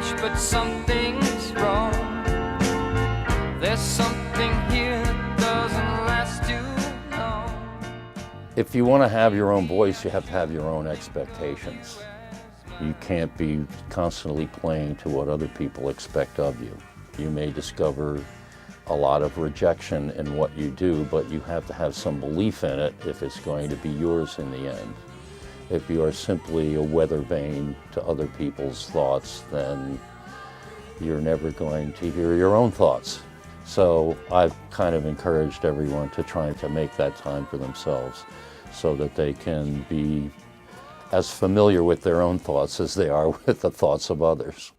much, but something's wrong. There's something here that doesn't last too long. If you want to have your own voice, you have to have your own expectations. You can't be constantly playing to what other people expect of you. You may discover a lot of rejection in what you do, but you have to have some belief in it if it's going to be yours in the end. If you are simply a weather vane to other people's thoughts, then you're never going to hear your own thoughts. So I've kind of encouraged everyone to try to make that time for themselves so that they can be as familiar with their own thoughts as they are with the thoughts of others.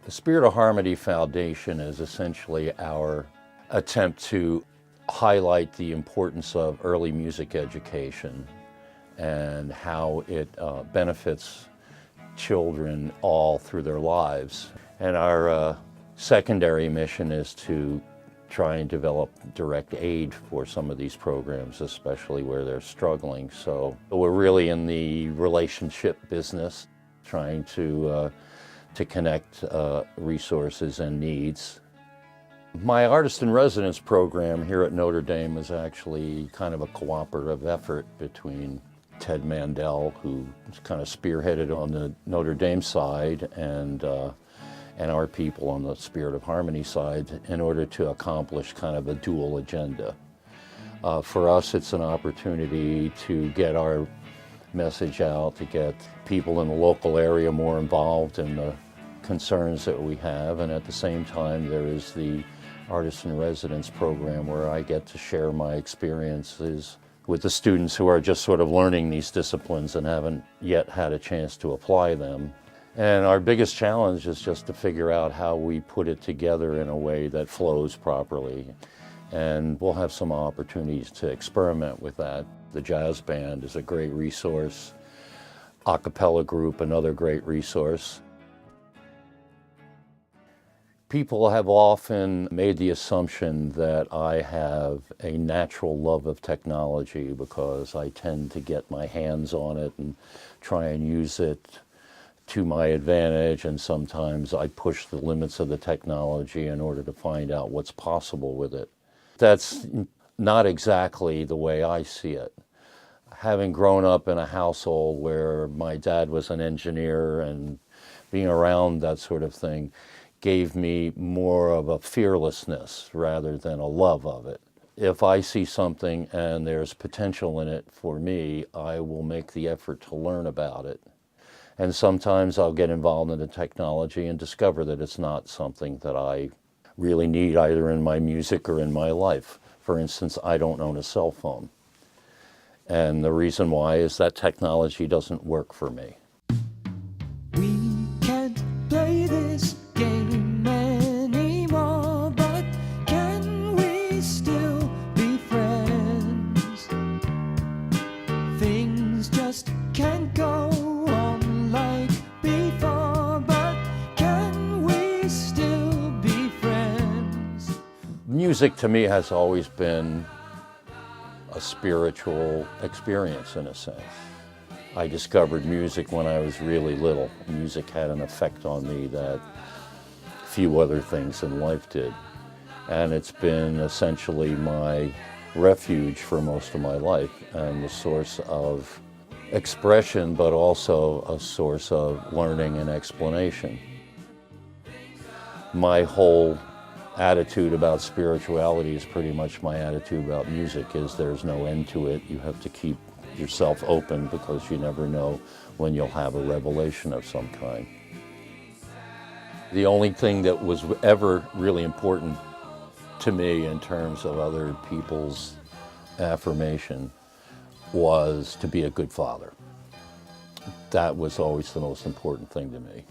The Spirit of Harmony Foundation is essentially our attempt to highlight the importance of early music education and how it benefits children all through their lives. And our secondary mission is to try and develop direct aid for some of these programs, especially where they're struggling. So we're really in the relationship business, trying to connect resources and needs. My Artist in Residence program here at Notre Dame is actually kind of a cooperative effort between Ted Mandel, who kind of spearheaded on the Notre Dame side, and our people on the Spirit of Harmony side in order to accomplish kind of a dual agenda. For us, it's an opportunity to get our message out, to get people in the local area more involved in the concerns that we have, and at the same time there is the Artist in Residence program where I get to share my experiences with the students who are just sort of learning these disciplines and haven't yet had a chance to apply them. And our biggest challenge is just to figure out how we put it together in a way that flows properly. And we'll have some opportunities to experiment with that. The jazz band is a great resource. A cappella group, another great resource. People have often made the assumption that I have a natural love of technology because I tend to get my hands on it and try and use it to my advantage, and sometimes I push the limits of the technology in order to find out what's possible with it. That's not exactly the way I see it. Having grown up in a household where my dad was an engineer and being around that sort of thing gave me more of a fearlessness rather than a love of it. If I see something and there's potential in it for me, I will make the effort to learn about it. And sometimes I'll get involved in the technology and discover that it's not something that I really need either in my music or in my life. For instance, I don't own a cell phone. And the reason why is that technology doesn't work for me. We can't play this game anymore, but can we still be friends? Things just can't go on like before, but can we still be friends? Music to me has always been a spiritual experience in a sense. I discovered music when I was really little. Music had an effect on me that few other things in life did. And it's been essentially my refuge for most of my life and the source of expression, but also a source of learning and explanation. My whole attitude about spirituality is pretty much my attitude about music, is there's no end to it. You have to keep yourself open because you never know when you'll have a revelation of some kind. The only thing that was ever really important to me in terms of other people's affirmation was to be a good father. That was always the most important thing to me.